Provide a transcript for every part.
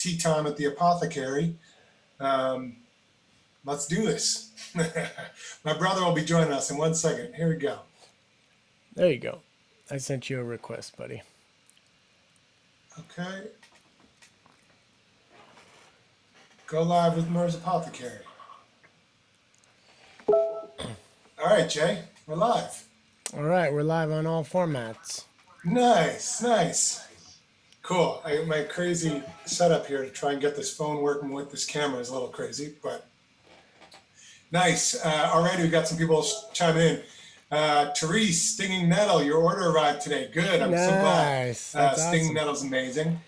tea time at the Apothecary. Um, let's do this. My brother will be joining us in 1 second. Here we go. There you go. I sent you a request, buddy. Okay. Go live with Murs Apothecary. All right, Jay, we're live. All right, we're live on all formats. Nice, nice. Cool. My crazy setup here to try and get this phone working with this camera is a little crazy, but nice. Already we got some people chiming in. Therese, Stinging Nettle, your order arrived today. Good. I'm so glad. Nice. That's Stinging awesome. Nettle's amazing.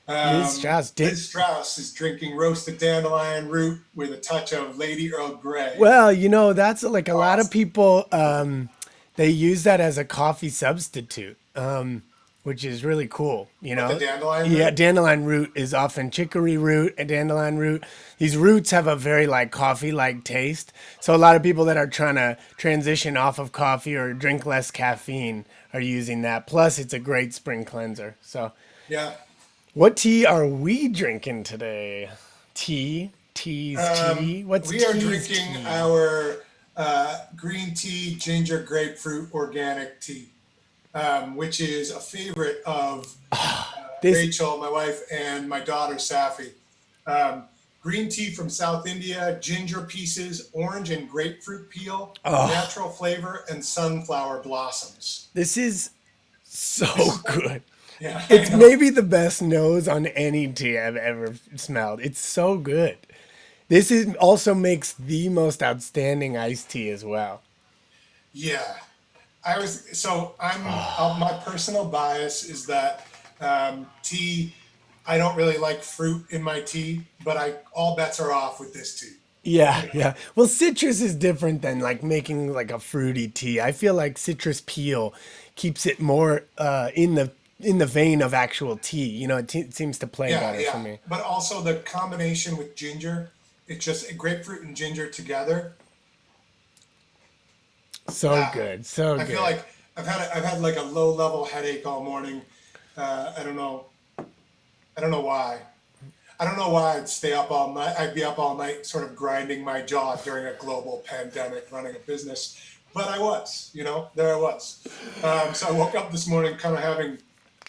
Liz Strauss did. Liz Strauss is drinking roasted dandelion root with a touch of Lady Earl Grey. Well, that's like a lot of Awesome. people. They use that as a coffee substitute, which is really cool. What, the dandelion Yeah, root? dandelion root is often chicory root and dandelion root. These roots have a very like coffee-like taste. So a lot of people that are trying to transition off of coffee or drink less caffeine are using that. Plus, it's a great spring cleanser. So, Yeah. what tea are we drinking today? Tea, tea's tea. What's We are tea's drinking tea? our green tea, ginger, grapefruit, organic tea, which is a favorite of This Rachel, my wife, and my daughter, Safi. Um, Green tea from South India, ginger pieces, orange and grapefruit peel, natural flavor, and sunflower blossoms. this is so This is like, good. yeah, I It's know. maybe the best nose on any tea I've ever smelled. It's so good. This is also makes the most outstanding iced tea as well. Yeah. My personal bias is that tea, I don't really like fruit in my tea, but all bets are off with this tea. Yeah, yeah. Well, citrus is different than like making like a fruity tea. I feel like citrus peel keeps it more in the vein of actual tea. It seems to play Yeah, better for yeah. me. But also the combination with ginger, it's just grapefruit and ginger together. So Ah, good, so I feel good. like I've had like a low level headache all morning. I don't know. I don't know why. I don't know why I'd stay up all night. I'd be up all night, sort of grinding my jaw during a global pandemic, running a business. But I was, there I was. So I woke up this morning, kind of having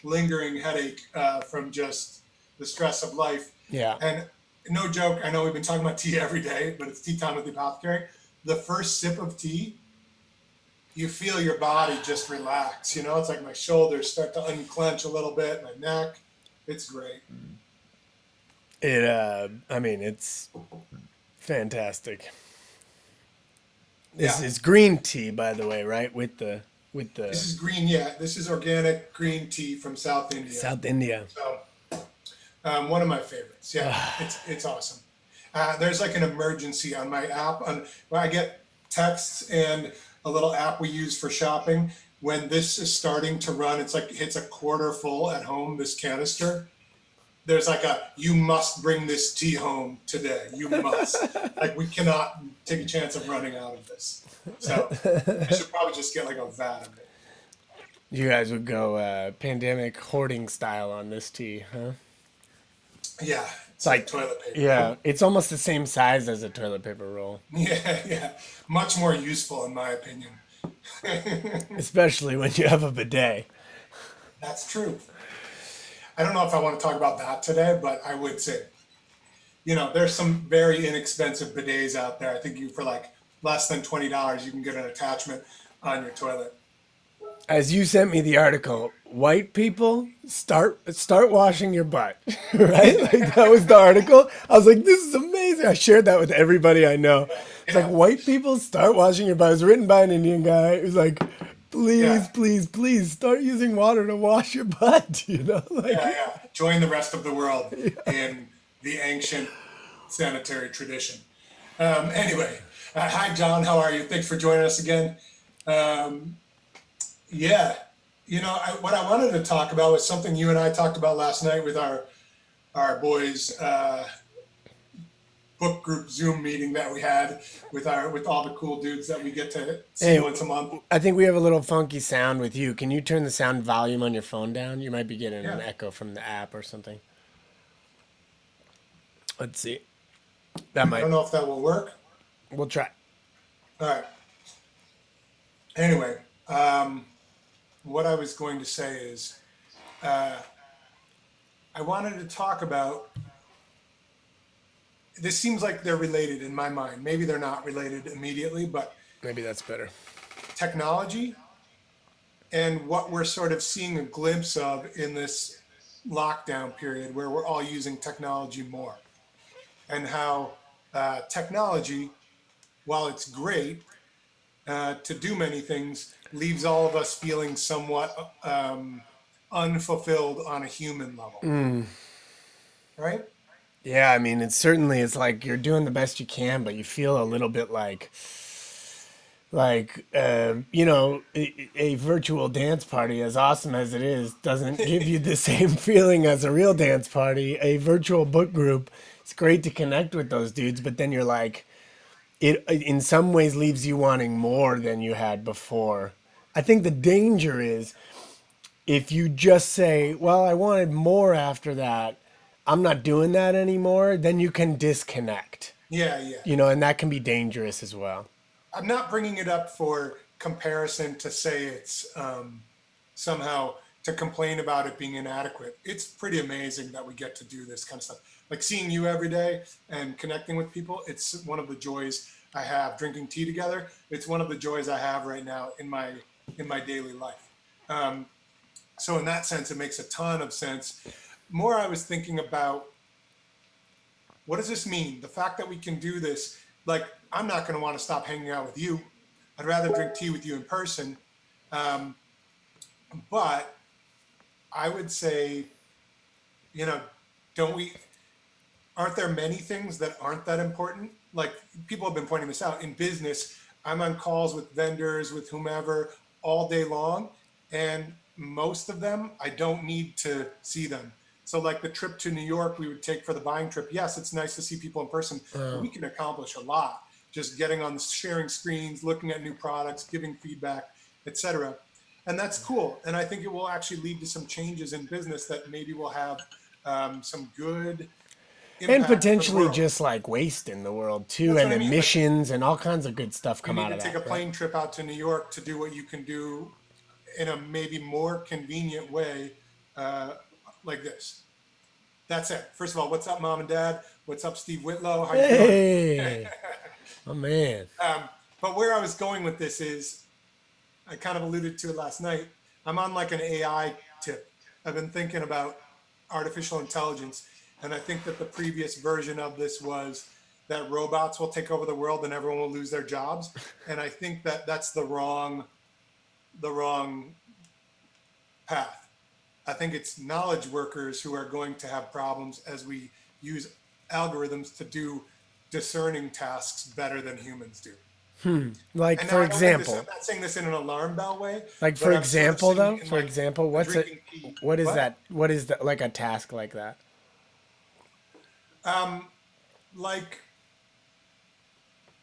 lingering headache from just the stress of life. Yeah. And no joke, I know we've been talking about tea every day, but it's tea time at the apothecary. The first sip of tea, you feel your body just relax. It's like my shoulders start to unclench a little bit, my neck. It's great. I mean, it's fantastic. This Yeah. is green tea, by the way, right? With the This is green, yeah. This is organic green tea from South India. South India. So, one of my favorites. Yeah, it's awesome. There's like an emergency on my app. When I get texts and a little app we use for shopping. When this is starting to run, it's like hits a quarter full at home. This canister. There's like you must bring this tea home today. You must. Like we cannot take a chance of running out of this. So I should probably just get like a vat of it. You guys would go pandemic hoarding style on this tea, huh? Yeah, It's it's like like, toilet paper. yeah, it's almost the same size as a toilet paper roll, Yeah, yeah. Much more useful in my opinion. especially when you have a bidet. That's true. I don't know if I want to talk about that today, but I would say, there's some very inexpensive bidets out there. I think for like less than $20, you can get an attachment on your toilet. As you sent me the article, white people start washing your butt, right? Like that was the article. I was like, this is amazing. I shared that with everybody I know. It's like Yeah, white people start washing your butt. It was written by an Indian guy. It was like, please, yeah, please, please start using water to wash your butt. Like yeah, yeah. Join the rest of the world in the ancient sanitary tradition. Anyway, hi John, how are you? Thanks for joining us again. Um, yeah, what I wanted to talk about was something you and I talked about last night with our boys book group Zoom meeting that we had with all the cool dudes that we get to see Hey, once a month. I think we have a little funky sound with you. Can you turn the sound volume on your phone down? You might be getting an Yeah. echo from the app or something. Let's see. That I might. don't know if that will work. We'll try. All right. Anyway, um, what I was going to say is uh, I wanted to talk about this. Seems like they're related in my mind. Maybe they're not related immediately, but Maybe that's better. technology and what we're sort of seeing a glimpse of in this lockdown period where we're all using technology more, and how technology, while it's great to do many things, leaves all of us feeling somewhat unfulfilled on a human level, right? Yeah, I mean, it's certainly it's like you're doing the best you can, but you feel a little bit a virtual dance party, as awesome as it is, doesn't give you the same feeling as a real dance party. A virtual book group, it's great to connect with those dudes, but then you're like, it in some ways leaves you wanting more than you had before. I think the danger is if you just say, well, I wanted more after that, I'm not doing that anymore, then you can disconnect, Yeah, yeah. and that can be dangerous as well. I'm not bringing it up for comparison to say it's somehow to complain about it being inadequate. It's pretty amazing that we get to do this kind of stuff. Like seeing you every day and connecting with people, it's one of the joys I have. Drinking tea together, it's one of the joys I have right now in my daily life. Um, so in that sense, it makes a ton of sense. More, I was thinking about what does this mean? The fact that we can do this, like, I'm not going to want to stop hanging out with you. I'd rather drink tea with you in person. Um, but I would say, you know, don't we, aren't there many things that aren't that important? Like, people have been pointing this out in business. I'm on calls with vendors, with whomever all day long. And most of them, I don't need to see them. So, like the trip to New York we would take for the buying trip, yes, it's nice to see people in person, but we can accomplish a lot just getting on the sharing screens, looking at new products, giving feedback, etc. And that's cool. And I think it will actually lead to some changes in business that maybe will have some good And impact for the potentially world. just like waste in the world too, That's and what I mean. Like, emissions and all kinds of good stuff you come need out to of take that, a right? plane trip out to New York to do what you can do in a maybe more convenient way, uh, like this. That's it. First of all, what's up, mom and dad? What's up, Steve Whitlow? How you doing? Hey, oh man. But where I was going with this is, I kind of alluded to it last night. I'm on like an AI tip. I've been thinking about artificial intelligence, and I think that the previous version of this was that robots will take over the world and everyone will lose their jobs. And I think that that's the wrong path. I think it's knowledge workers who are going to have problems as we use algorithms to do discerning tasks better than humans do. Like And now for I don't think this, I'm example, not saying this in an alarm bell way, like but for I'm sort of example seeing though, it in for like example, a what's it? drinking tea. What is What? that? What is that? Like a task like that? Um, like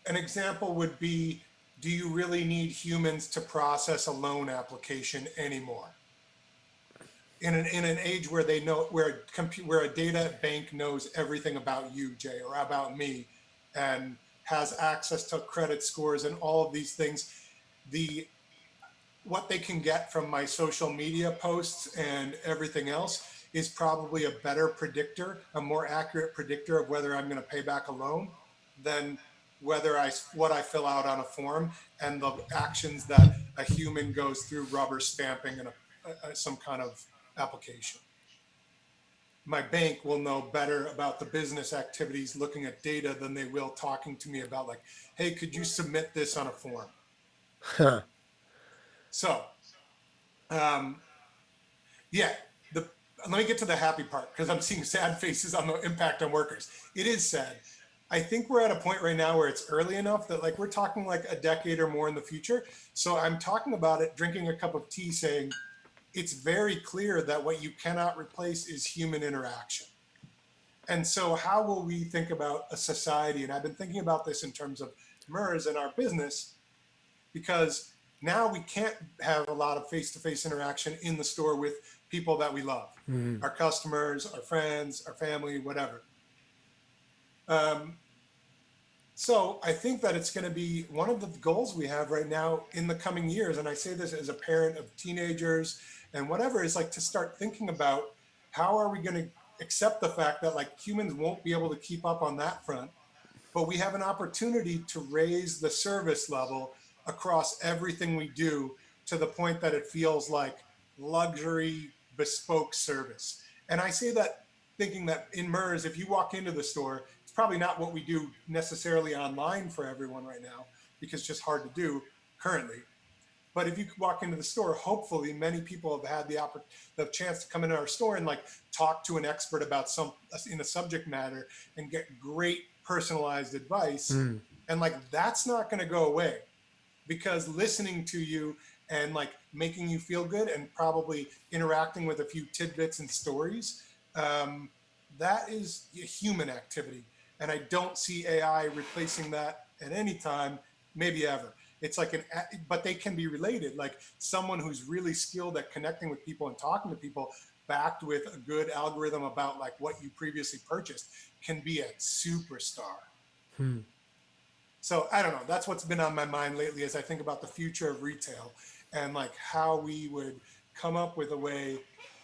an example would be, do you really need humans to process a loan application anymore? In an age where they know where a data bank knows everything about you, Jay, or about me, and has access to credit scores and all of these things, the what they can get from my social media posts and everything else is probably a better predictor, a more accurate predictor of whether I'm going to pay back a loan than whether what I fill out on a form and the actions that a human goes through rubber stamping in some kind of application. My bank will know better about the business activities looking at data than they will talking to me about, like, hey, could you submit this on a form? Huh. So um, yeah, the let me get to the happy part because I'm seeing sad faces on the impact on workers. It is sad. I think we're at a point right now where it's early enough that, like, we're talking like a decade or more in the future. So I'm talking about it, drinking a cup of tea, saying it's very clear that what you cannot replace is human interaction. And so, how will we think about a society? And I've been thinking about this in terms of MERS and our business, because now we can't have a lot of face-to-face interaction in the store with people that we love, our customers, our friends, our family, whatever. So I think that it's going to be one of the goals we have right now in the coming years. And I say this as a parent of teenagers and whatever, is like to start thinking about how are we going to accept the fact that like humans won't be able to keep up on that front, but we have an opportunity to raise the service level across everything we do to the point that it feels like luxury bespoke service. And I say that thinking that in MERS, if you walk into the store, it's probably not what we do necessarily online for everyone right now because it's just hard to do currently. But if you walk into the store, hopefully many people have had the chance to come into our store and like talk to an expert about some in a subject matter and get great personalized advice. And like that's not going to go away because listening to you and like making you feel good and probably interacting with a few tidbits and stories, um, that is a human activity. And I don't see AI replacing that at any time, maybe ever. It's like but they can be related. Like someone who's really skilled at connecting with people and talking to people, backed with a good algorithm about like what you previously purchased, can be a superstar. So I don't know. That's what's been on my mind lately as I think about the future of retail and like how we would come up with a way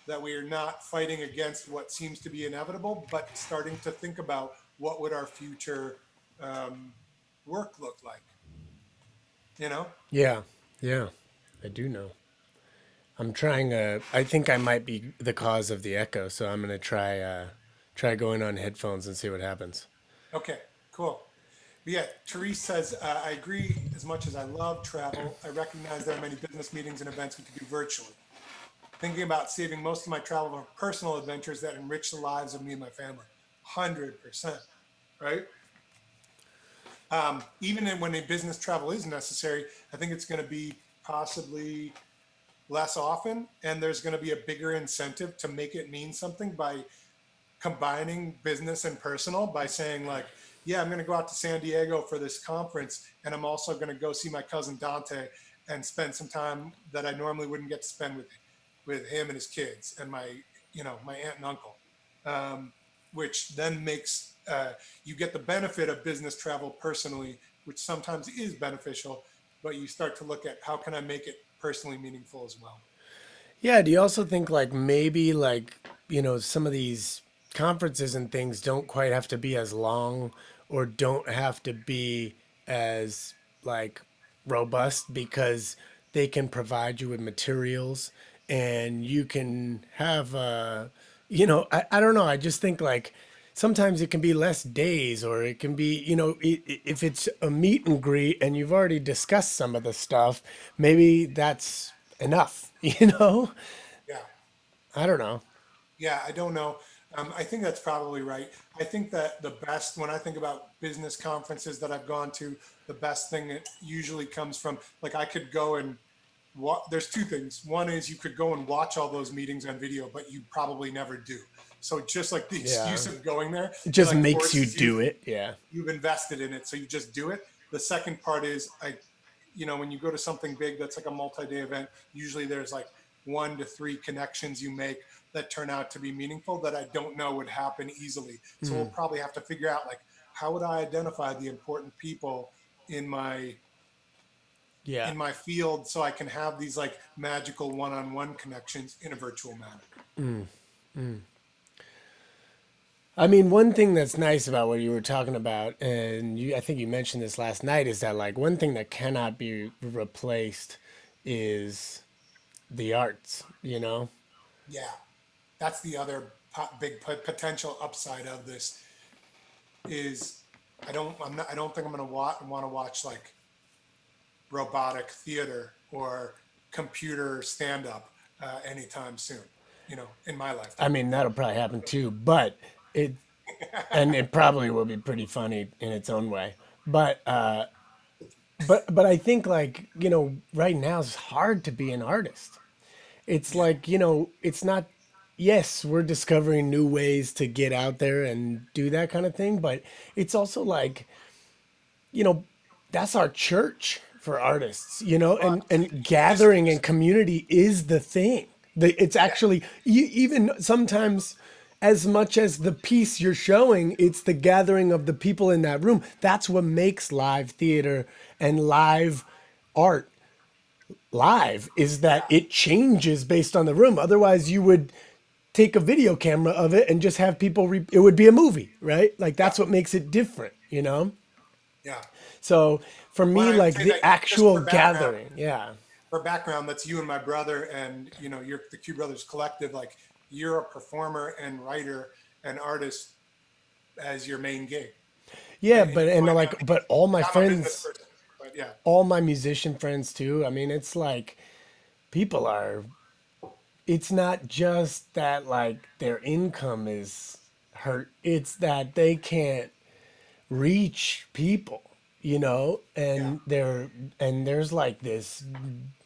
that we are not fighting against what seems to be inevitable, but starting to think about what would our future um, work look like. You know? Yeah, yeah, I do know. I'm trying. I think I might be the cause of the echo, so I'm gonna try going on headphones and see what happens. Okay, cool. But yeah, Therese says, I agree as much as I love travel. I recognize there are many business meetings and events we could do virtually. Thinking about saving most of my travel for personal adventures that enrich the lives of me and my family. 100%, right? Even when a business travel is necessary, I think it's going to be possibly less often, and there's going to be a bigger incentive to make it mean something by combining business and personal by saying like, yeah, I'm going to go out to San Diego for this conference, and I'm also going to go see my cousin Dante and spend some time that I normally wouldn't get to spend with him and his kids and my my aunt and uncle, um, which then makes you get the benefit of business travel personally, which sometimes is beneficial, but you start to look at how can I make it personally meaningful as well. Yeah, do you also think like maybe like, some of these conferences and things don't quite have to be as long or don't have to be as like robust because they can provide you with materials and you can have I don't know, I just think like sometimes it can be less days or it can be if it's a meet and greet and you've already discussed some of the stuff, maybe that's enough. Yeah. I don't know. Yeah, I don't know. I think that's probably right. I think that the best, when I think about business conferences that I've gone to, the best thing that usually comes from, like, I could go and there's two things. One is you could go and watch all those meetings on video, but you probably never do. So just like the Yeah, excuse of going there, it it just like makes you forces you, do it. Yeah. you've invested in it, so you just do it. The second part is when you go to something big that's like a multi-day event, usually there's like 1 to 3 connections you make that turn out to be meaningful that I don't know would happen easily. So we'll probably have to figure out like how would I identify the important people in my Yeah. in my field so I can have these like magical one-on-one connections in a virtual manner. I mean, one thing that's nice about what you were talking about, and I think you mentioned this last night, is that like one thing that cannot be replaced is the arts, you know? Yeah, that's the other big potential upside of this is I don't think I'm going to want to watch like robotic theater or computer stand up anytime soon, in my I lifetime. mean, that'll probably happen too, but it, and it probably will be pretty funny in its own way. But I think like, right now it's hard to be an artist. It's Yeah. like, it's not, yes, we're discovering new ways to get out there and do that kind of thing, but it's also like, you know, that's our church for artists, Well, and just gathering and community is the thing. It's yeah. actually even sometimes as much as the piece you're showing, it's the gathering of the people in that room. That's what makes live theater and live art live, is that Yeah, it changes based on the room. Otherwise, you would take a video camera of it and just have people it would be a movie, right? Like yeah, that's what makes it different, you know? yeah. So for Well, me, I'd like say the that just actual gathering, yeah. for background, that's you and my brother, and you're the Q Brothers Collective. Like you're a performer and writer and artist as your main gig. Yeah, And but and I like mean, but all my I'm a business friends, person, but yeah, all my musician friends too. I mean, it's like people are, it's not just that like their income is hurt. It's that they can't reach people, you know, yeah, and there's like this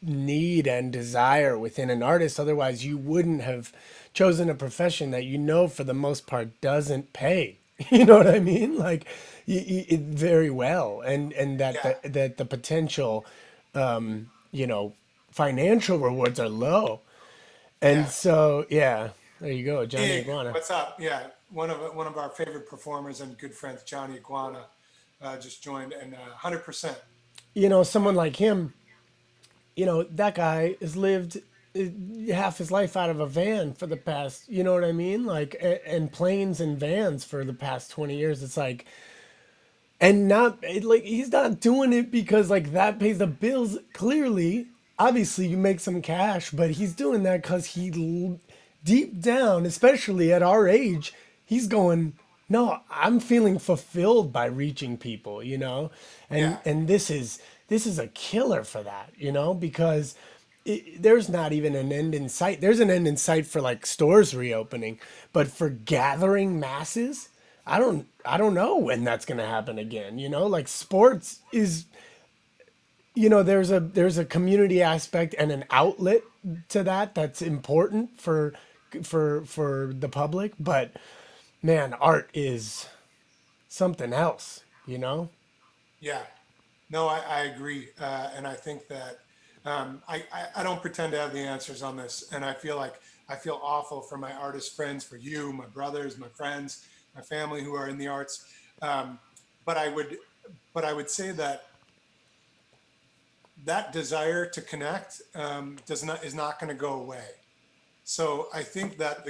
need and desire within an artist. Otherwise you wouldn't have chosen a profession that, you know, for the most part doesn't pay. You know what I mean? Like it very well, and that yeah, the potential, you know, financial rewards are low. And yeah. so yeah, there you go, Johnny Ig, Iguana. what's up? Yeah, one of our favorite performers and good friends, Johnny Iguana, just joined, and 100%. You know, someone like him, you know, that guy has lived half his life out of a van for the past, you know what I mean? Like, and planes and vans for the past 20 years. It's like, and not like he's not doing it because like that pays the bills. Clearly, obviously, you make some cash, but he's doing that because deep down, especially at our age, he's going, no, I'm feeling fulfilled by reaching people, you know, Yeah, and this is a killer for that, you know, because there's not even an end in sight. There's an end in sight for like stores reopening, but for gathering masses, I don't know when that's going to happen again, you know? Like sports is, you know, there's a community aspect and an outlet to that that's important for the public, but man, art is something else, you know? yeah. No, I agree, and I think that I don't pretend to have the answers on this, and I feel awful for my artist friends, for you, my brothers, my friends, my family who are in the arts. Um, but I would say that that desire to connect does not is not going to go away. So I think that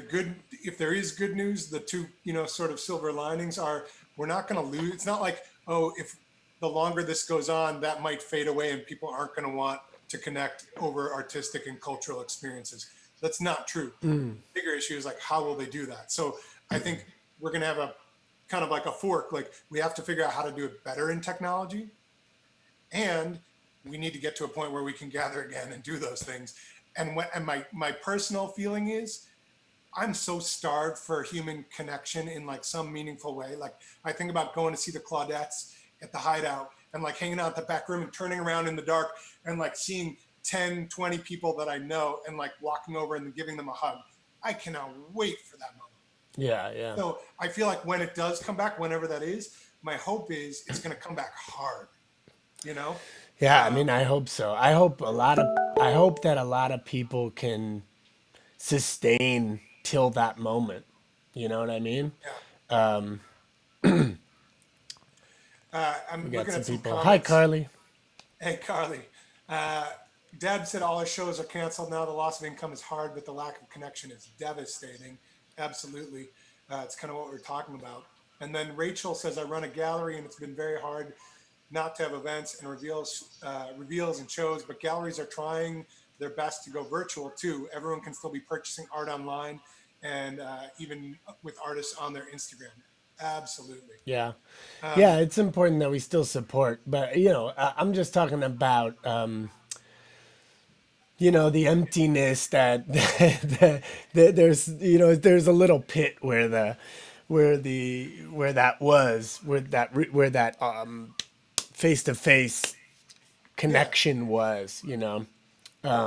if there is good news, the two, sort of silver linings are we're not going to lose. It's not like, oh, if the longer this goes on, that might fade away and people aren't going to want to connect over artistic and cultural experiences. That's not true. Bigger issue is like, how will they do that? So I think we're going to have a kind of like a fork. Like we have to figure out how to do it better in technology, and we need to get to a point where we can gather again and do those things. And my personal feeling is I'm so starved for human connection in like some meaningful way. Like I think about going to see the Claudettes at the Hideout and like hanging out in the back room and turning around in the dark and like seeing 10, 20 people that I know and like walking over and giving them a hug. I cannot wait for that moment. Yeah, yeah. So I feel like when it does come back, whenever that is, my hope is it's going to come back hard, you know? Yeah, I Um, mean, I hope so. I hope that a lot of people can sustain till that moment. You know what I mean? yeah. We I'm got looking some at some people. Hi, comments. Carly. Hey, Carly. Uh, Deb said all our shows are canceled now. The loss of income is hard, but the lack of connection is devastating. Absolutely. It's kind of what we're talking about. And then Rachel says, I run a gallery and it's been very hard not to have events and reveals and shows, but galleries are trying their best to go virtual too. Everyone can still be purchasing art online and even with artists on their Instagram. Absolutely. Yeah. Um, Yeah, it's important that we still support, but you know, I'm just talking about you know, the emptiness that there's, you know, there's a little pit where that face to face yeah, connection was, you know. yeah.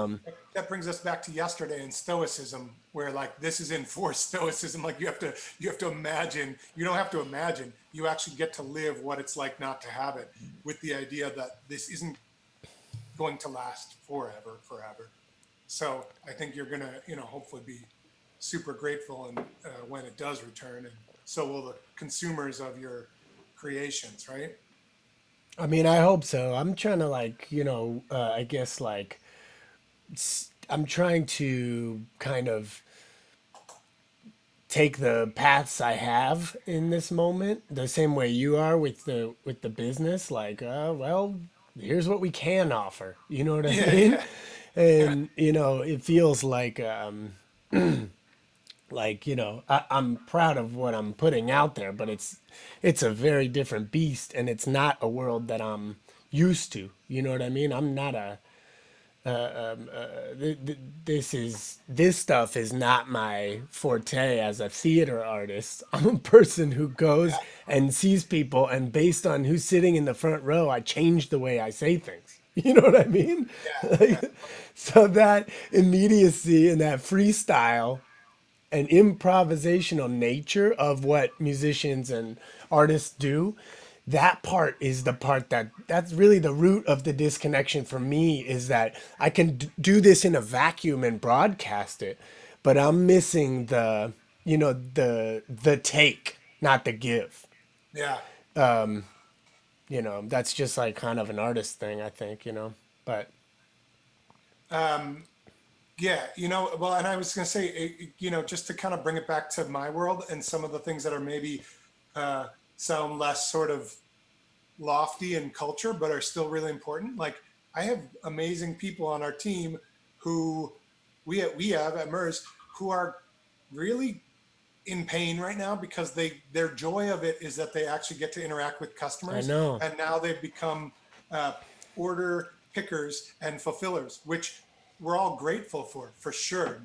That brings us back to yesterday in Stoicism, where like this is enforced Stoicism. Like you have to imagine. You don't have to imagine. You actually get to live what it's like not to have it, with the idea that this isn't going to last forever. So I think you're gonna, hopefully be super grateful and when it does return, and so will the consumers of your creations, right? I mean, I hope so. I'm trying to like, I guess like I'm trying to kind of take the paths I have in this moment the same way you are with the business. Like, well, here's what we can offer. You know what I Yeah, mean? yeah, yeah, And it feels like I'm proud of what I'm putting out there, but it's a very different beast, and it's not a world that I'm used to. You know what I mean? I'm not a this stuff is not my forte as a theater artist. I'm a person who goes yeah, and sees people, and based on who's sitting in the front row, I change the way I say things. You know what I mean? yeah, Like, so that immediacy and that freestyle and improvisational nature of what musicians and artists do, that part is the part that's really the root of the disconnection for me, is that I can do this in a vacuum and broadcast it, but I'm missing the take, not the give. yeah. That's just like kind of an artist thing, I think, but Yeah, well, and I was going to say, just to kind of bring it back to my world and some of the things that are maybe uh, sound less sort of lofty in culture, but are still really important. Like I have amazing people on our team who we have at MERS who are really in pain right now because their joy of it is that they actually get to interact with I customers, know. and now they've become uh, order pickers and fulfillers, which we're all grateful for sure.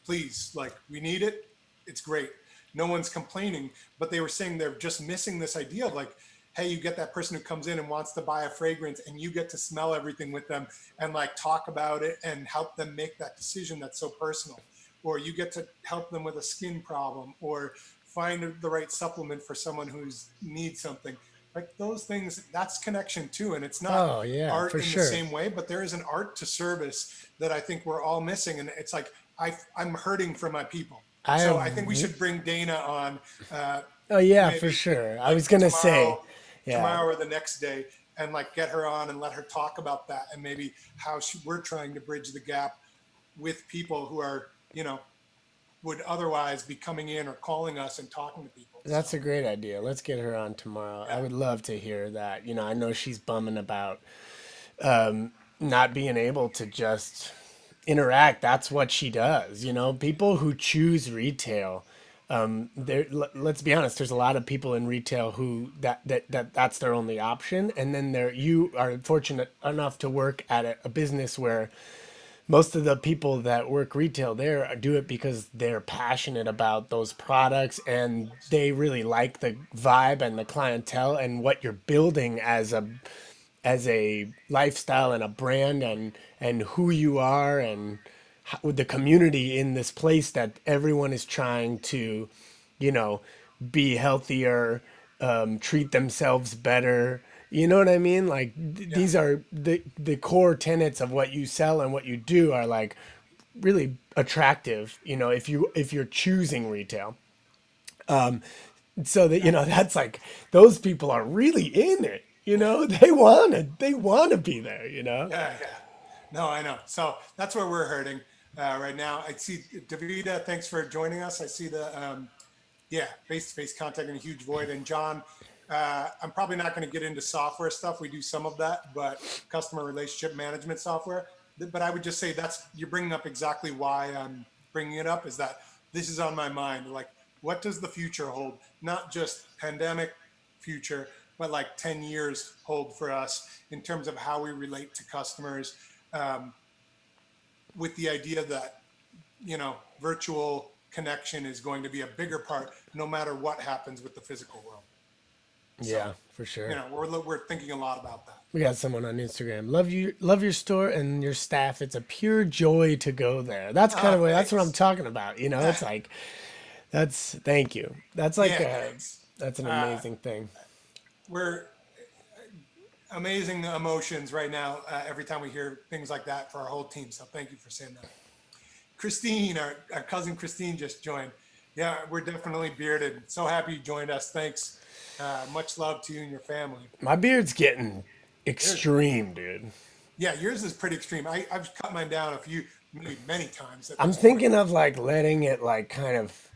Please, like we need it. It's great. No one's complaining, but they were saying they're just missing this idea of like, hey, you get that person who comes in and wants to buy a fragrance, and you get to smell everything with them and like talk about it and help them make that decision that's so personal, or you get to help them with a skin problem or find the right supplement for someone who's needs something. Like those things, that's connection too, and it's not Oh yeah, art for in the sure. same way, but there is an art to service that I think we're all missing, and it's like I'm hurting for my people. I So have. I think we should bring Dana on, Oh yeah, for maybe sure. I like was gonna say, tomorrow yeah. tomorrow or the next day, and like get her on and let her talk about that, and maybe how we're trying to bridge the gap with people who are, would otherwise be coming in or calling us and talking to people. So That's a great idea. Let's get her on tomorrow. I yeah, would love to hear that. I know she's bumming about not being able to just interact. That's what she does. People who choose retail, let's be honest, there's a lot of people in retail who that's their only option, and then you are fortunate enough to work at a business where most of the people that work retail there do it because they're passionate about those products, and they really like the vibe and the clientele and what you're building as a lifestyle and a brand, and who you are, and with the community in this place that everyone is trying to you know be healthier, treat themselves better. You know what I mean? Like yeah, these are the core tenets of what you sell and what you do are like really attractive, if you're choosing retail. So that yeah, that's like those people are really in it. They want to be there. yeah. No, I know. So that's where we're hurting right now. I see Davida. Thanks for joining us. I see the yeah, face-to-face contact in a huge void. And John, I'm probably not going to get into software stuff. We do some of that, but customer relationship management software. But I would just say you're bringing up exactly why I'm bringing it up, is that this is on my mind. Like, what does the future hold? Not just pandemic future, but like 10 years hold for us in terms of how we relate to customers, um, with the idea that virtual connection is going to be a bigger part no matter what happens with the physical world. So, Yeah, for sure. we're thinking a lot about that. We got someone on Instagram. Love your store and your staff. It's a pure joy to go there. That's kind Oh, of that's what I'm thanks. talking about. It's like thank you. That's like Yeah, thanks. that's an Uh, amazing thing. we're amazing emotions right now every time we hear things like that for our whole team. So thank you for saying that. Christine, our cousin Christine just joined. Yeah, we're definitely bearded. So happy you joined us. Thanks. Much love to you and your family. My beard's getting Yours, extreme, dude. yeah, yours is pretty extreme. I've cut mine down a few, many times at I'm this point. thinking of like letting it like kind of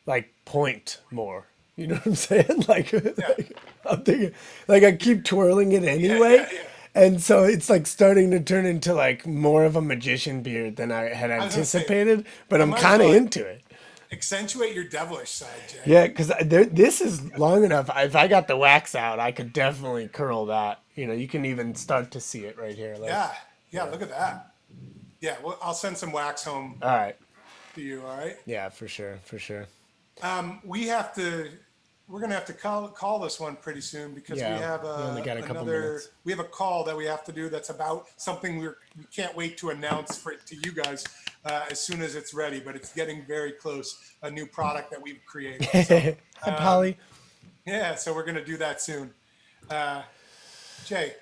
like point more. You know what I'm saying? Like, Yeah, like I'm thinking like I keep twirling it yeah, anyway. yeah, yeah. And so it's like starting to turn into like more of a magician beard than I had I was gonna say, anticipated, but I I'm might as kind of well into it. accentuate your devilish side, Jay. Yeah, because this is long enough. If I got the wax out, I could definitely curl that. You know, you can even start to see it right here. Like, Yeah, yeah. Look at that. Yeah, well, I'll send some wax home all right. to you. All right. Yeah, for sure, for sure. We have to. We're gonna have to call this one pretty soon because we Yeah, have we only got a couple minutes. we have a call that we have to do that's about something we can't wait to announce for to you guys as soon as it's ready. But it's getting very close. A new product that we've created. So Hi, Polly. yeah, so we're gonna do that soon. Uh, Jay,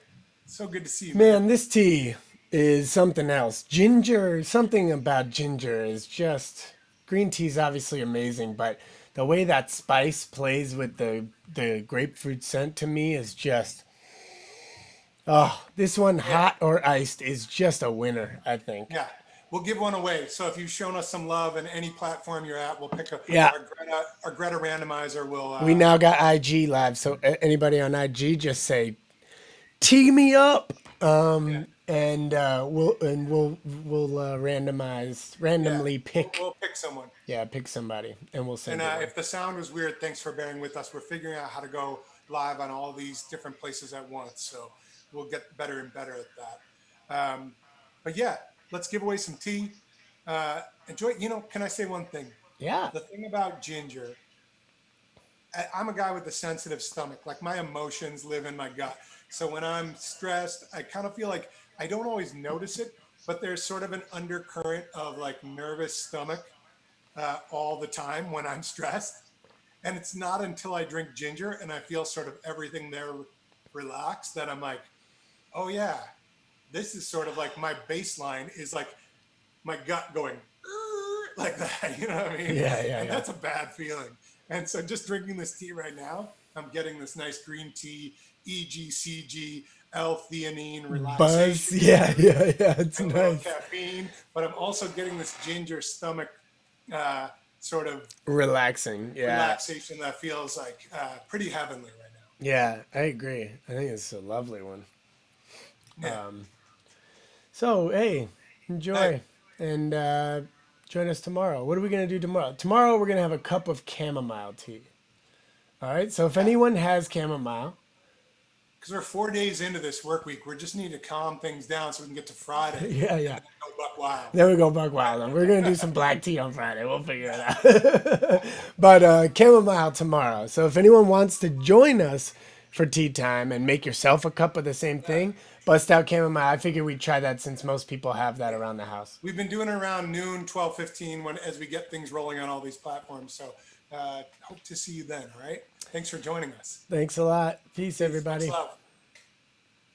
so good to see you, man. Man, this tea is something else. Ginger, something about ginger is just green tea is obviously amazing, but the way that spice plays with the grapefruit scent to me is just oh, this one Yeah, hot or iced is just a winner, I think. yeah. We'll give one away. So if you've shown us some love in any platform you're at, we'll pick Yeah, our Greta randomizer will we now got IG live, so anybody on IG just say tee me up, yeah, and we'll yeah. randomly We'll, pick. we'll pick someone. Yeah, pick somebody, and we'll And send it one. if the sound was weird, thanks for bearing with us. We're figuring out how to go live on all these different places at once. So we'll get better and better at that. But yeah, let's give away some tea. Enjoy. Can I say one thing? Yeah. The thing about ginger, I'm a guy with a sensitive stomach. Like my emotions live in my gut. So when I'm stressed, I kind of feel like I don't always notice it, but there's sort of an undercurrent of like nervous stomach all the time when I'm stressed. And it's not until I drink ginger and I feel sort of everything there relax that I'm like, oh yeah, this is sort of like my baseline is like my gut going like that. You know what I mean? Yeah, yeah, And yeah. that's a bad feeling. And so just drinking this tea right now, I'm getting this nice green tea, EGCG, L-theanine Buzz. relaxation, Yeah, yeah, yeah. It's a little nice. caffeine, but I'm also getting this ginger stomach uh, sort of Relaxing. Yeah. relaxation that feels like pretty heavenly right now. Yeah, I agree. I think it's a lovely one. Yeah. So, hey, Hey, enjoy and join us tomorrow. What are we going to do tomorrow? Tomorrow, we're going to have a cup of chamomile tea. All right. So, if yeah, anyone has chamomile, because we're 4 days into this work week, we just need to calm things down so we can get to Friday yeah, and yeah. then go buck wild. There we go, Buck Wild. We're gonna do some black tea on Friday. We'll figure it out. But chamomile tomorrow. So if anyone wants to join us for tea time and make yourself a cup of the same Yeah. thing, bust out chamomile. I figured we'd try that since most people have that around the house. We've been doing it around noon, 12:15 when as we get things rolling on all these platforms. So hope to see you then. All right. Thanks for joining us. Thanks a lot. Peace, Peace. Much everybody. love.